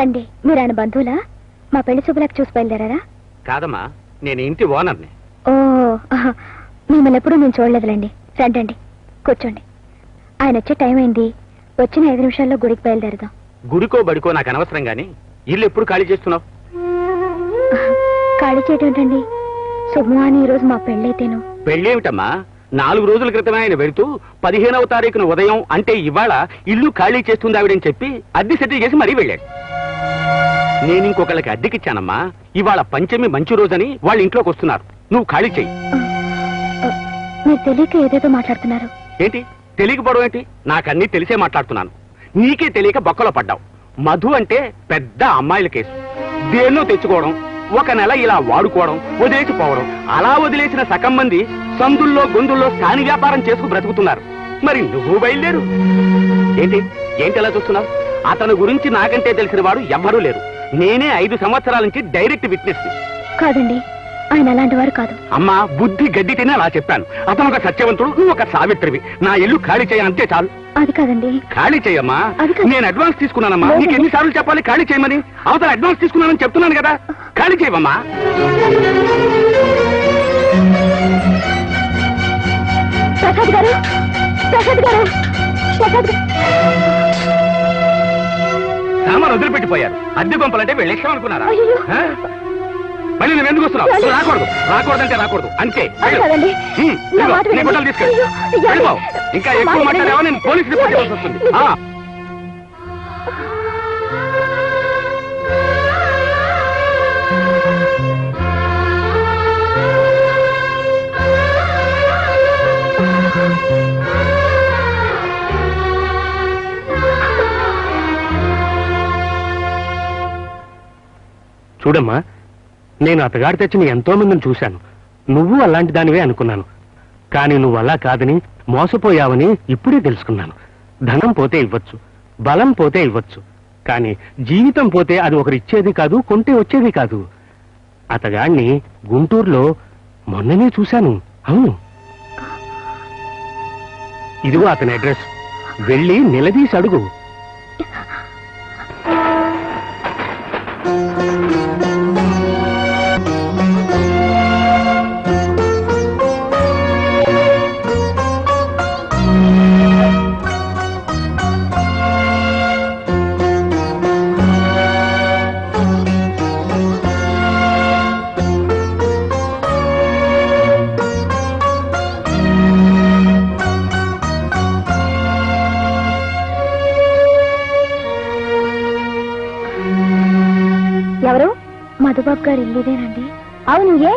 రండి. మీరు ఆయన బంధువులా? మా పెళ్లి శుభ్రకు చూసి బయలుదేరారా? కాదమ్మా, నేను ఇంటి ఓనర్ని. ఓ, మిమ్మల్ని ఎప్పుడూ నేను చూడలేదులేండి. రండి, కూర్చోండి. ఆయన వచ్చే టైం అయింది. వచ్చిన 5 నిమిషాల్లో గుడికి బయలుదేరదాం. గుడికో బడికో నాకు అనవసరం గాని ఇల్లు ఎప్పుడు ఖాళీ చేస్తున్నావు? ఖాళీ చేయటం ఏంటండి? శుభమాని ఈ రోజు మా పెళ్ళైతేను. పెళ్ళేమిటమ్మా, 4 రోజుల క్రితమే ఆయన వెళుతూ 15వ తారీఖున ఉదయం అంటే ఇవాళ ఇల్లు ఖాళీ చేస్తుంది ఆవిడని చెప్పి అద్దె సెటిల్ చేసి మరీ వెళ్ళాడు. నేను ఇంకొకళ్ళకి అద్దెకిచ్చానమ్మా. ఇవాళ పంచమి మంచి రోజని వాళ్ళ ఇంట్లోకి వస్తున్నారు. నువ్వు ఖాళీ చెయ్యి. మీరు తెలియక ఏదేదో మాట్లాడుతున్నారు. ఏంటి తెలియకపోవడం ఏంటి? నాకన్నీ తెలిసే మాట్లాడుతున్నాను. నీకే తెలియక బొక్కలో పడ్డావు. మధు అంటే పెద్ద అమ్మాయిల కేసు. దేన్నో తెచ్చుకోవడం, 1 నెల ఇలా వాడుకోవడం, వదిలేసిపోవడం. అలా వదిలేసిన సగం మంది సందుల్లో గొంతుల్లో స్థాని వ్యాపారం చేసుకు బ్రతుకుతున్నారు. మరి నువ్వు బయలుదేరు. ఏంటి ఏంటి అలా చూస్తున్నావు? అతని గురించి నాకంటే తెలిసిన వాడు ఎవ్వరూ లేరు. నేనే 5 సంవత్సరాల నుంచి డైరెక్ట్ విట్నెస్. కాదండి, ఆయన అలాంటి వారు కాదు. అమ్మా, బుద్ధి గడ్డి తినే అలా చెప్పాను. అతను ఒక సత్యవంతుడు, నువ్వు ఒక సావిత్రివి. నా ఇల్లు ఖాళీ చేయ అంతే చాలు. అది కాదండి. ఖాళీ చేయమ్మా. నేను అడ్వాన్స్ తీసుకున్నానమ్మా. నీకు ఎన్నిసార్లు చెప్పాలి ఖాళీ చేయమని? అవతల అడ్వాన్స్ తీసుకున్నానని చెప్తున్నాను కదా. ఖాళీ చేయవమ్మా. ప్రసాద్ గారు, ప్రసాద్ గారు, ప్రసాద్ గారు. సామాన్ వదిలిపెట్టిపోయారు. అద్దె కొంపలంటే వెళ్ళేస్తాం అనుకున్నారా? మళ్ళీ నువ్వు ఎందుకు వస్తున్నావు? రాకూడదు. రాకూడదంటే రాకూడదు అంతే. నీ గుడ్డలు తీసుకెళ్ళి వెళ్ళిపోవు. ఇంకా ఎక్కువ మాట్లాడేవా నేను పోలీస్ రిపోర్ట్ ఇవ్వాల్సి వస్తుంది. చూడమ్మా, నేను అతగాడి తెచ్చిన ఎంతో మందిని చూశాను. నువ్వు అలాంటి దానివే అనుకున్నాను. కానీ నువ్వు అలా కాదని, మోసపోయావని ఇప్పుడే తెలుసుకున్నాను. ధనం పోతే ఇవ్వచ్చు, బలం పోతే ఇవ్వచ్చు, కానీ జీవితం పోతే అది ఒకరు ఇచ్చేది కాదు, కొంటే వచ్చేది కాదు. అతగాడిని గుంటూరులో మొన్ననే చూశాను. అవును, ఇదిగో అతని అడ్రస్. వెళ్ళి నిలదీసి అడుగు. ఎవరు? మధుబాబు గారు ఇల్లుదేనండి. అవును, ఏ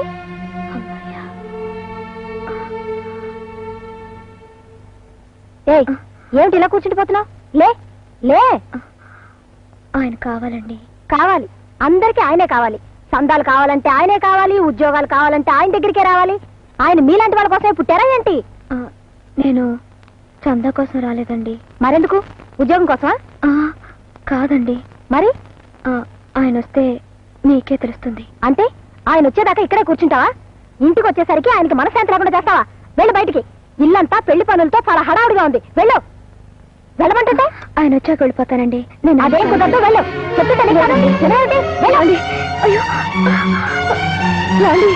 ఏమిటి ఇలా కూర్చుండిపోతున్నావు? లే లే. ఆయన కావాలండి. కావాలి, అందరికీ ఆయనే కావాలి. సందాలు కావాలంటే ఆయనే కావాలి, ఉద్యోగాలు కావాలంటే ఆయన దగ్గరికే రావాలి. ఆయన మీలాంటి వాళ్ళ కోసమే పుట్టారా ఏంటి? నేను చందా కోసం రాలేదండి. మరెందుకు? ఉద్యోగం కోసమా? కాదండి. మరి ఆయన వస్తే నీకే తెలుస్తుంది. అంటే ఆయన వచ్చేదాకా ఇక్కడే కూర్చుంటావా? ఇంటికి వచ్చేసరికి ఆయనకి మనశ్శాంతి లేకుండా చేస్తావా? వెళ్ళు బయటికి. ఇల్లంతా పెళ్లి పనులతో చాలా హడావుడిగా ఉంది. వెళ్ళు. వెళ్ళమంటుంటే ఆయన వచ్చాక వెళ్ళిపోతానండి. నేను అదే కుదరదు. వెళ్ళు. చెప్తుంటే వెళ్ళండి. అయ్యో రండి.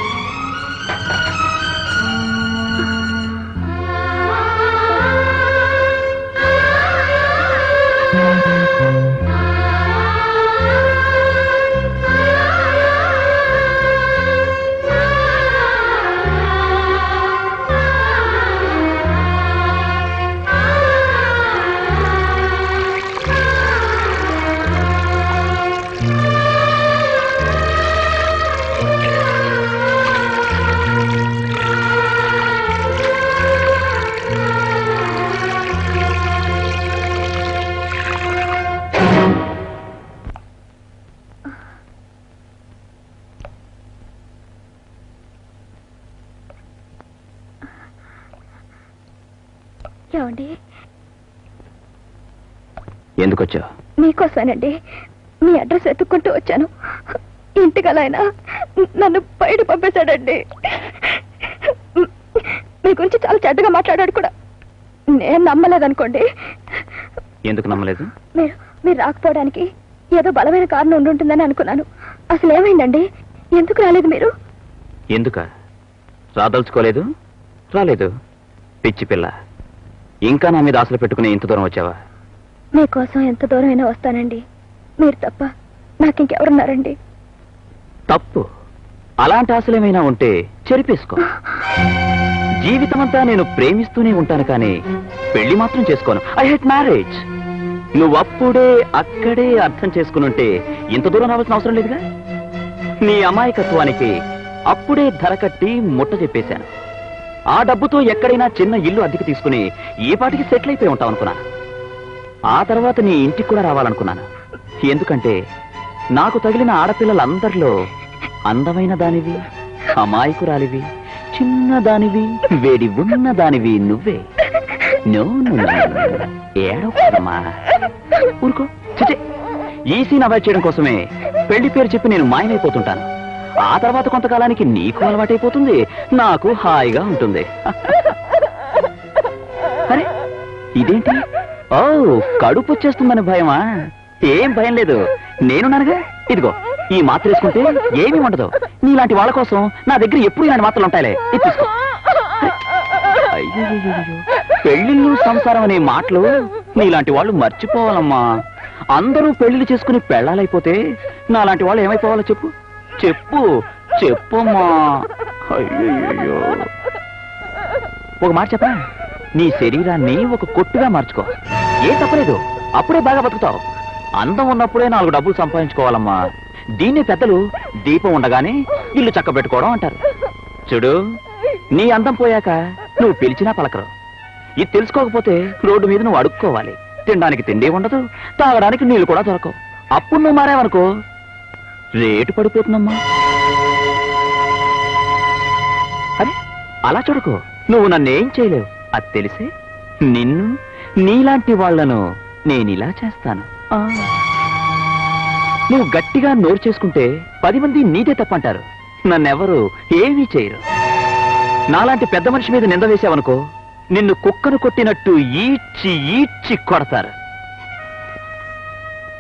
ఏమండి? ఎందుకు వచ్చావు? మీకోసానండి. మీ అడ్రస్ వెతుక్కుంటూ వచ్చాను. ఇంటికలా ఆయన నన్ను బయట పంపేశాడండి. మీ గురించి చాలా చెడ్డగా మాట్లాడాడు కూడా. నేను నమ్మలేదనుకోండి. ఎందుకు నమ్మలేదు? మీరు రాకపోవడానికి ఏదో బలమైన కారణం ఉండుంటుందని అనుకున్నాను. అసలు ఏమైందండి? ఎందుకు రాలేదు మీరు? ఎందుక రాదలుచుకోలేదు? రాలేదు. పిచ్చి పిల్ల, ఇంకా నా మీద ఆశలు పెట్టుకుని ఇంత దూరం వచ్చావా? మీకోసం ఎంత దూరం అయినా వస్తానండి. మీరు తప్ప నాకింకెవరున్నారండి? తప్పు. అలాంటి ఆశలేమైనా ఉంటే చెరిపేసుకో. జీవితమంతా నేను ప్రేమిస్తూనే ఉంటాను, కానీ పెళ్లి మాత్రం చేసుకోను. I hate marriage. నువ్వప్పుడే అక్కడే అర్థం చేసుకునుంటే ఇంత దూరం రావాల్సిన అవసరం లేదుగా. నీ అమాయకత్వానికి అప్పుడే ధర కట్టి ముట్ట చెప్పేశాను. ఆ డబ్బుతో ఎక్కడైనా చిన్న ఇల్లు అద్దెకి తీసుకుని ఈ పాటికి సెటిల్ అయిపోయి ఉంటావు అనుకున్నాను. ఆ తర్వాత నీ ఇంటికి కూడా రావాలనుకున్నాను. ఎందుకంటే నాకు తగిలిన ఆడపిల్లలందరిలో అందమైన దానివి, అమాయకురాలివి, చిన్న దానివి, వేడి ఉన్న దానివి నువ్వే. నో ఏడమ్మా, ఊరుకో. చిచే, ఈ సీన్ అవాయిడ్ చేయడం కోసమే పెళ్లి పేరు చెప్పి నేను మాయమైపోతుంటాను. ఆ తర్వాత కొంతకాలానికి నీకు అలవాటైపోతుంది, నాకు హాయిగా ఉంటుంది. అరే ఇదేంటి? ఓ, కడుపు వచ్చేస్తుందని భయమా? ఏం భయం లేదు, నేనున్నానుగా. ఇదిగో, ఈ మాత్ర వేసుకుంటే ఏమీ ఉండదు. నీలాంటి వాళ్ళ కోసం నా దగ్గర ఎప్పుడు ఇలాంటి మాత్రలు ఉంటాయిలే. ఇది తీసుకో. అయ్యో, పెళ్లిళ్ళు సంసారం అనే మాటలు నీలాంటి వాళ్ళు మర్చిపోవాలమ్మా. అందరూ పెళ్లిళ్ళు చేసుకుని పెళ్ళాలైపోతే నాలాంటి వాళ్ళు ఏమైపోవాలో చెప్పు. చెప్పు చెప్పమ్మా. అయ్యో, ఒక మాట చెప్పరా, నీ శరీరాన్ని ఒక కొట్టుగా మార్చుకో. ఏ తప్పలేదు, అప్పుడే బాగా బతుకుతావు. అందం ఉన్నప్పుడే 4 డబ్బులు సంపాదించుకోవాలమ్మా. దీన్ని పెద్దలు దీపం ఉండగానే ఇల్లు చక్క పెట్టుకోవడం అంటారు. చూడు, నీ అందం పోయాక నువ్వు పిలిచినా పలకరు. ఇది తెలుసుకోకపోతే రోడ్డు మీద నువ్వు అడుక్కోవాలి. తినడానికి తిండి ఉండదు, తాగడానికి నీళ్లు కూడా దొరకవు. అప్పుడు నువ్వు మారేవనుకో రేటు పడిపోతుందమ్మా. అరే అలా చూడకు, నువ్వు నన్నేం చేయలేవు. అది తెలిసే నిన్ను, నీలాంటి వాళ్లను నేనిలా చేస్తాను. నువ్వు గట్టిగా నోరు చేసుకుంటే 10 మంది నీదే తప్పంటారు, నన్నెవరు ఏమీ చేయరు. నాలాంటి పెద్ద మనిషి మీద నింద వేసావనుకో నిన్ను కుక్కను కొట్టినట్టు ఈడ్చి ఈడ్చి కొడతారు.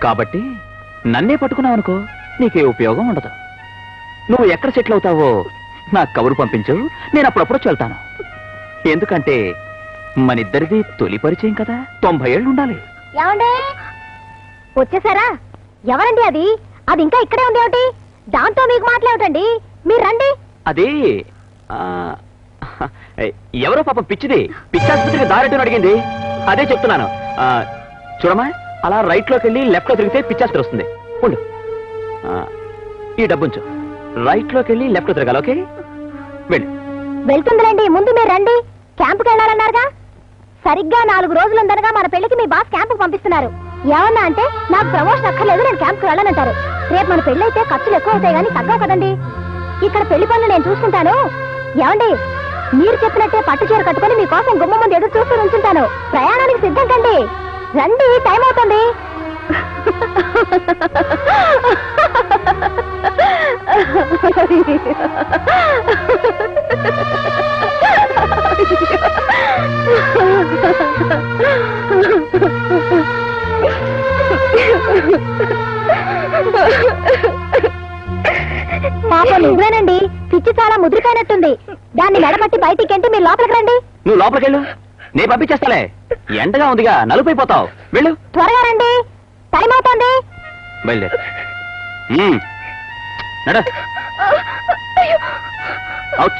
కాబట్టి నన్నే పట్టుకున్నావనుకో నీకే ఉపయోగం ఉండదు. నువ్వు ఎక్కడ సెటిల్ అవుతావో నాకు కబురు పంపించు, నేను అప్పుడప్పుడు వెళ్తాను. ఎందుకంటే మనిద్దరిది తొలి పరిచయం కదా, 90 ఏళ్ళు ఉండాలి. ఏమండి వచ్చేసారా? ఎవరండి అది? అది ఇంకా ఇక్కడే ఉంది ఏమిటి? దాంతో మీకు మాట్లాడటండి, మీరు రండి. అదే ఎవరో పాపం పిచ్చిది, పిచ్చాసుపత్రికి దారెట్టుని అడిగింది. అదే చెప్తున్నాను. చూడమ్మా, అలా రైట్ లోకి వెళ్ళి లెఫ్ట్ లో తిరిగితే పిచ్చాసుపత్రి వస్తుంది. ఉండు, ఈ డబ్బుంచు. రైట్ లోకి వెళ్ళి లెఫ్ట్ లో తిరగాలి. ఓకే, వెళ్ళి. వెళ్తుందిలేండి, ముందు మీరు రండి. క్యాంపుకి వెళ్ళాలన్నారుగా. సరిగ్గా 4 రోజులుందనగా మన పెళ్లికి మీ బాస్ క్యాంపుకి పంపిస్తున్నారు. ఏమన్నా అంటే నాకు ప్రమోషన్ అక్కర్లేదు, నేను క్యాంప్కి వెళ్ళాలంటారు. రేపు మన పెళ్లి అయితే ఖర్చులు ఎక్కువ అవుతాయి కానీ తగ్గవు కదండి. ఇక్కడ పెళ్లి పనులు నేను చూసుకుంటాను. ఏమండి, మీరు చెప్పినట్టే పట్టు చీర కట్టుకుని మీకోసం గుమ్మ ముందు ఎదురు చూస్తూ ఉంచుంటాను. ప్రయాణానికి సిద్ధం కండి. రండి, టైం అవుతుంది. పాప నువ్వేనండి, పిచ్చి చాలా ముద్రిపోయినట్టుంది. దాన్ని మెడపట్టి బయటికి ఎంటి మీరు లోపలికి రండి. నువ్వు లోపలికి వెళ్ళు, నేను పంపించేస్తాలే. ఎండగా ఉందిగా, నలుపైపోతావు. వెళ్ళు, త్వరగా రండి, టైం అవుతుంది. బయలుదేరు. నడు, అవుట్,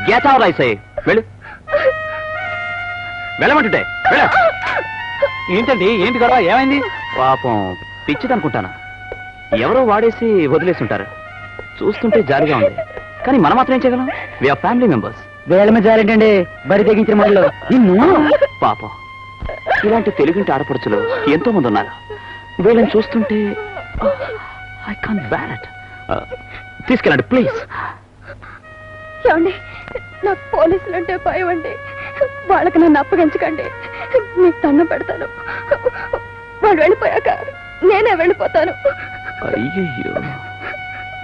గెట్ అవుట్. ఐసే వెళ్ళు, వెళ్ళమంటుంటే వెళ్ళు. ఏంటండి, ఏంటి కదా, ఏమైంది? పాపం పిచ్చిదనుకుంటాను. ఎవరో వాడేసి వదిలేసి ఉంటారు. చూస్తుంటే జాలిగా ఉంది, కానీ మనం మాత్రం ఏం చేయగలం? We are family members. వేల మీద జారేంటండి, బరి తెగించిన వాళ్ళు. పాపం ఇలాంటి తెలుగింటి ఆడపడుచులు ఎంతో మంది ఉన్నారు. వీళ్ళని చూస్తుంటే ఐ కాంట్ బేర్ ఇట్. తీసుకెళ్ళండి ప్లీజ్. ఏమండి, నాకు పోలీసులు అంటే భయం అండి. వాళ్ళకి నన్ను అప్పగించకండి, మీకు దండం పెడతాను. వాళ్ళు వెళ్ళిపోయాక నేనే వెళ్ళిపోతాను. అయ్యయ్యో,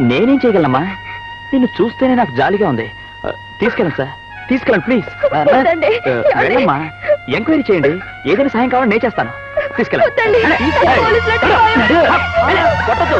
నేనేం చేయగలమ్మా? నిన్ను చూస్తేనే నాకు జాలిగా ఉంది. తీసుకెళ్ళండి సార్, తీసుకెళ్ళండి ప్లీజ్. వెళ్ళమ్మా, ఎంక్వైరీ చేయండి. ఏదైనా సాయం కావాలని నేను చేస్తాను. తీసుకెళ్ళ వద్దండి. పోలీసులంటే భయం. కొట్టదు